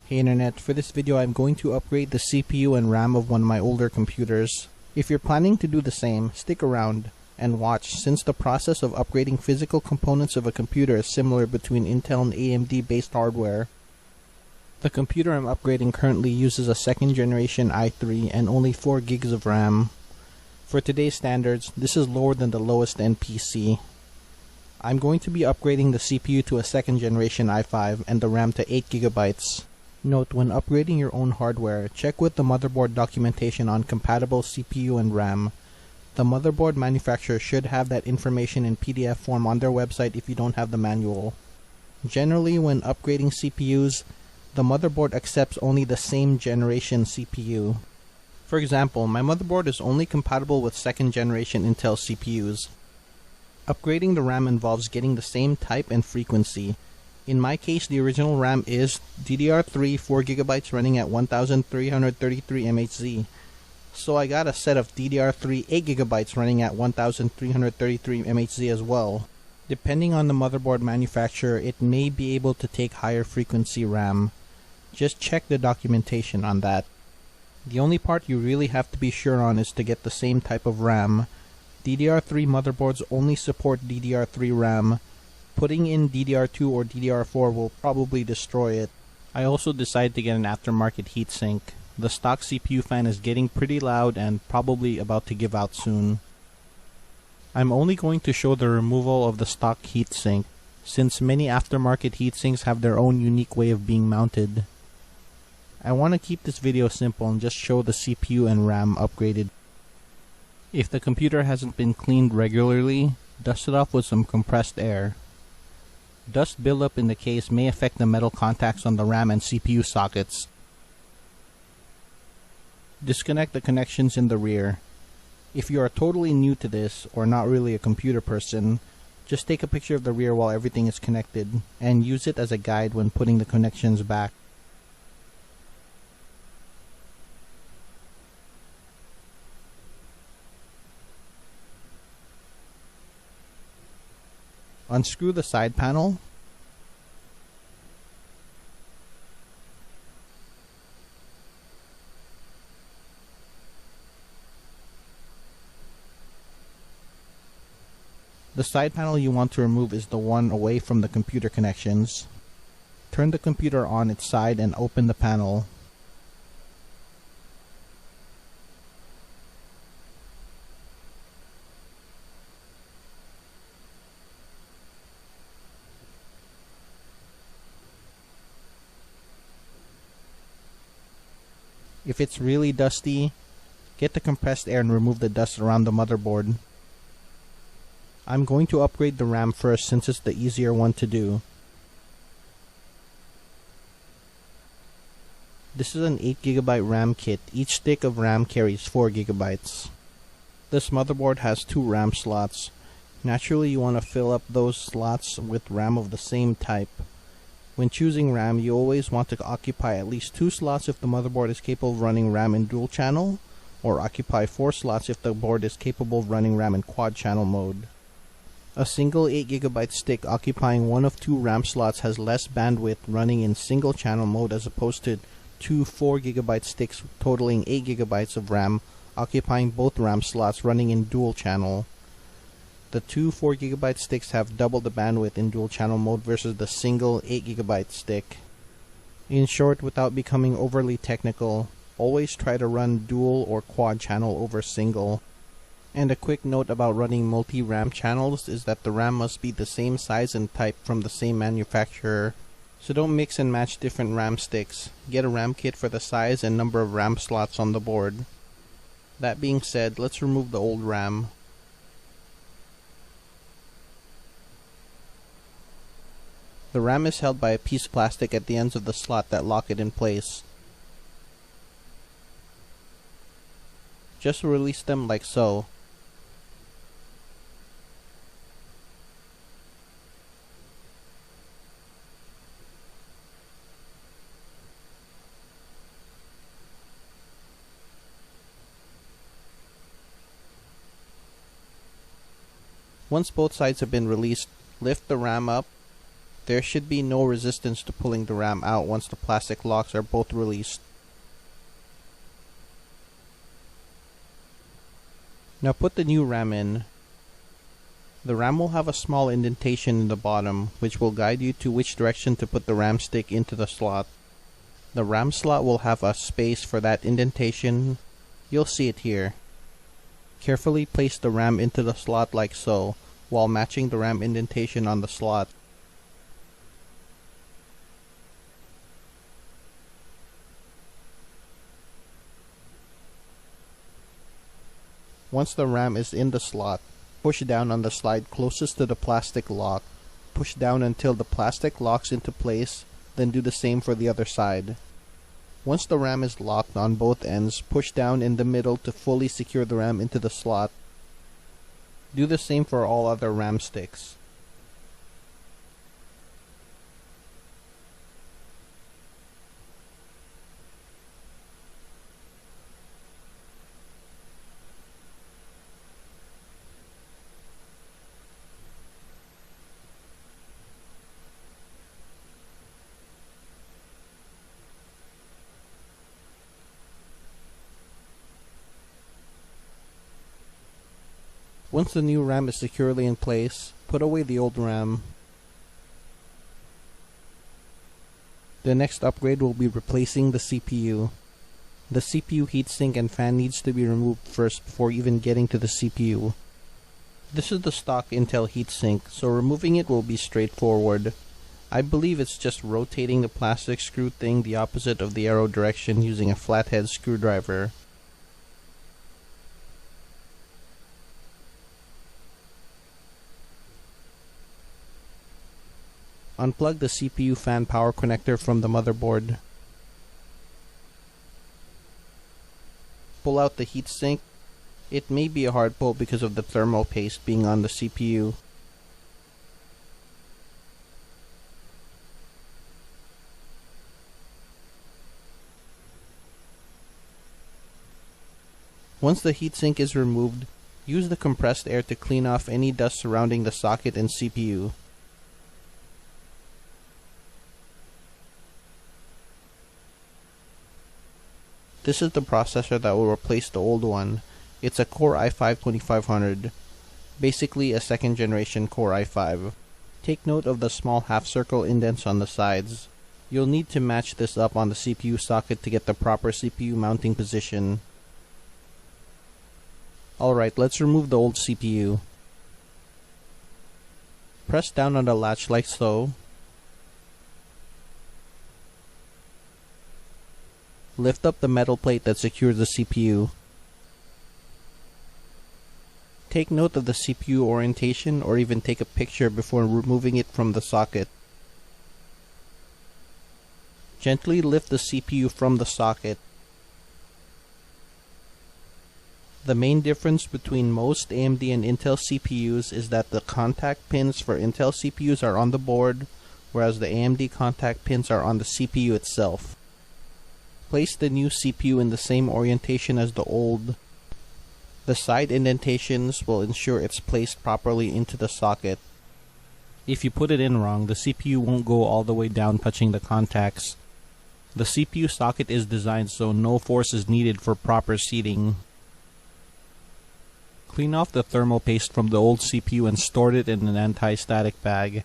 Hey Internet, for this video I'm going to upgrade the CPU and RAM of one of my older computers. If you're planning to do the same, stick around and watch, since the process of upgrading physical components of a computer is similar between Intel and AMD based hardware. The computer I'm upgrading currently uses a second generation i3 and only 4 gigs of RAM. For today's standards, this is lower than the lowest end PC. I'm going to be upgrading the CPU to a second generation i5 and the RAM to 8 gigabytes. Note, when upgrading your own hardware, check with the motherboard documentation on compatible CPU and RAM. The motherboard manufacturer should have that information in PDF form on their website if you don't have the manual. Generally, when upgrading CPUs, the motherboard accepts only the same generation CPU. For example, my motherboard is only compatible with second generation Intel CPUs. Upgrading the RAM involves getting the same type and frequency. In my case, the original RAM is DDR3 4GB running at 1333 MHz. So I got a set of DDR3 8GB running at 1333 MHz as well. Depending on the motherboard manufacturer, it may be able to take higher frequency RAM. Just check the documentation on that. The only part you really have to be sure on is to get the same type of RAM. DDR3 motherboards only support DDR3 RAM. Putting in DDR2 or DDR4 will probably destroy it. I also decided to get an aftermarket heatsink. The stock CPU fan is getting pretty loud and probably about to give out soon. I'm only going to show the removal of the stock heatsink, since many aftermarket heatsinks have their own unique way of being mounted. I want to keep this video simple and just show the CPU and RAM upgraded. If the computer hasn't been cleaned regularly, dust it off with some compressed air. Dust buildup in the case may affect the metal contacts on the RAM and CPU sockets. Disconnect the connections in the rear. If you are totally new to this, or not really a computer person, just take a picture of the rear while everything is connected, and use it as a guide when putting the connections back. Unscrew the side panel. The side panel you want to remove is the one away from the computer connections. Turn the computer on its side and open the panel. If it's really dusty, get the compressed air and remove the dust around the motherboard. I'm going to upgrade the RAM first since it's the easier one to do. This is an 8GB RAM kit. Each stick of RAM carries 4GB. This motherboard has 2 RAM slots. Naturally, you want to fill up those slots with RAM of the same type. When choosing RAM, you always want to occupy at least 2 slots if the motherboard is capable of running RAM in dual channel, or occupy 4 slots if the board is capable of running RAM in quad channel mode. A single 8GB stick occupying one of 2 RAM slots has less bandwidth running in single channel mode as opposed to 2 4GB sticks totaling 8GB of RAM occupying both RAM slots running in dual channel. The 2 4GB sticks have double the bandwidth in dual channel mode versus the single 8GB stick. In short, without becoming overly technical, always try to run dual or quad channel over single. And a quick note about running multi-RAM channels is that the RAM must be the same size and type from the same manufacturer. So don't mix and match different RAM sticks. Get a RAM kit for the size and number of RAM slots on the board. That being said, let's remove the old RAM. The RAM is held by a piece of plastic at the ends of the slot that lock it in place. Just release them like so. Once both sides have been released, lift the RAM up There should be no resistance to pulling the RAM out once the plastic locks are both released. Now put the new RAM in. The RAM will have a small indentation in the bottom, which will guide you to which direction to put the RAM stick into the slot. The RAM slot will have a space for that indentation. You'll see it here. Carefully place the RAM into the slot like so, while matching the RAM indentation on the slot. Once the RAM is in the slot, push down on the slide closest to the plastic lock. Push down until the plastic locks into place, then do the same for the other side. Once the RAM is locked on both ends, push down in the middle to fully secure the RAM into the slot. Do the same for all other RAM sticks. Once the new RAM is securely in place, put away the old RAM. The next upgrade will be replacing the CPU. The CPU heatsink and fan needs to be removed first before even getting to the CPU. This is the stock Intel heatsink, so removing it will be straightforward. I believe it's just rotating the plastic screw thing the opposite of the arrow direction using a flathead screwdriver. Unplug the CPU fan power connector from the motherboard. Pull out the heatsink. It may be a hard pull because of the thermal paste being on the CPU. Once the heatsink is removed, use the compressed air to clean off any dust surrounding the socket and CPU. This is the processor that will replace the old one. It's a Core i5-2500, basically a second generation Core i5. Take note of the small half-circle indents on the sides. You'll need to match this up on the CPU socket to get the proper CPU mounting position. Alright, let's remove the old CPU. Press down on the latch like so. Lift up the metal plate that secures the CPU. Take note of the CPU orientation or even take a picture before removing it from the socket. Gently lift the CPU from the socket. The main difference between most AMD and Intel CPUs is that the contact pins for Intel CPUs are on the board, whereas the AMD contact pins are on the CPU itself. Place the new CPU in the same orientation as the old. The side indentations will ensure it's placed properly into the socket. If you put it in wrong, the CPU won't go all the way down touching the contacts. The CPU socket is designed so no force is needed for proper seating. Clean off the thermal paste from the old CPU and store it in an anti-static bag.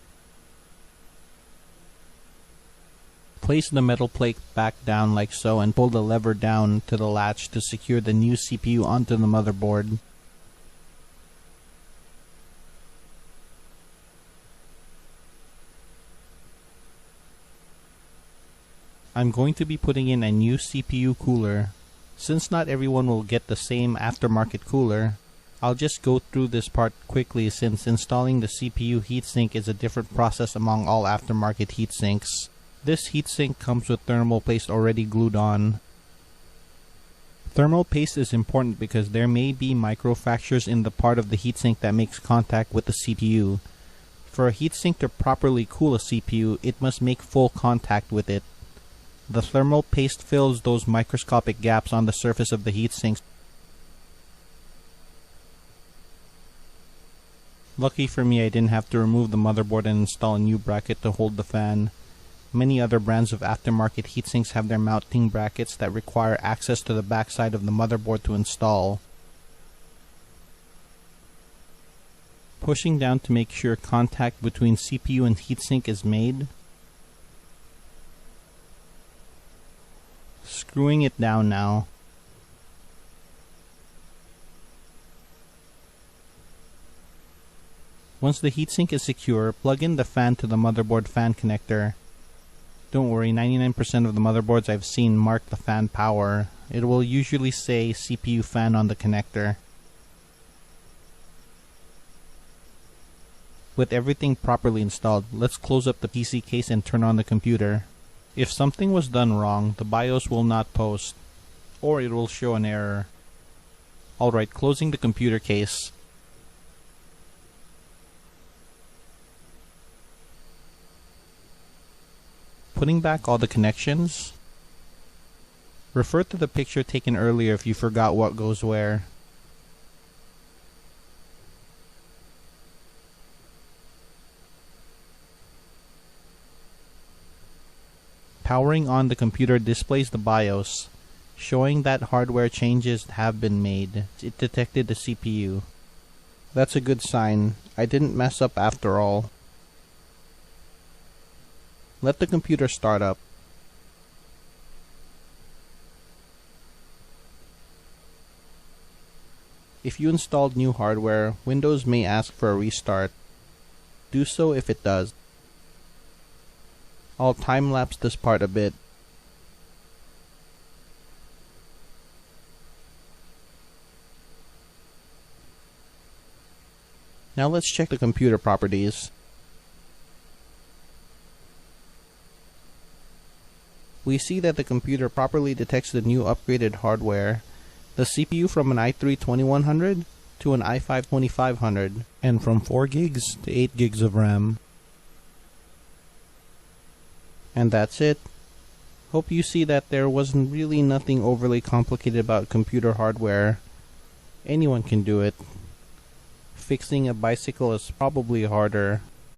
Place the metal plate back down like so and pull the lever down to the latch to secure the new CPU onto the motherboard. I'm going to be putting in a new CPU cooler. Since not everyone will get the same aftermarket cooler, I'll just go through this part quickly since installing the CPU heatsink is a different process among all aftermarket heatsinks. This heatsink comes with thermal paste already glued on. Thermal paste is important because there may be microfractures in the part of the heatsink that makes contact with the CPU. For a heatsink to properly cool a CPU, it must make full contact with it. The thermal paste fills those microscopic gaps on the surface of the heatsink. Lucky for me, I didn't have to remove the motherboard and install a new bracket to hold the fan. Many other brands of aftermarket heatsinks have their mounting brackets that require access to the backside of the motherboard to install. Pushing down to make sure contact between CPU and heatsink is made. Screwing it down now. Once the heatsink is secure, plug in the fan to the motherboard fan connector. Don't worry, 99% of the motherboards I've seen mark the fan power. It will usually say CPU fan on the connector. With everything properly installed, let's close up the PC case and turn on the computer. If something was done wrong, the BIOS will not post, or it will show an error. Alright, closing the computer case. Putting back all the connections. Refer to the picture taken earlier if you forgot what goes where. Powering on the computer displays the BIOS, showing that hardware changes have been made. It detected the CPU. That's a good sign. I didn't mess up after all. Let the computer start up. If you installed new hardware, Windows may ask for a restart. Do so if it does. I'll time-lapse this part a bit. Now let's check the computer properties. We see that the computer properly detects the new upgraded hardware, the CPU from an i3-2100 to an i5-2500, and from 4 gigs to 8 gigs of RAM. And that's it. Hope you see that there wasn't really nothing overly complicated about computer hardware. Anyone can do it. Fixing a bicycle is probably harder.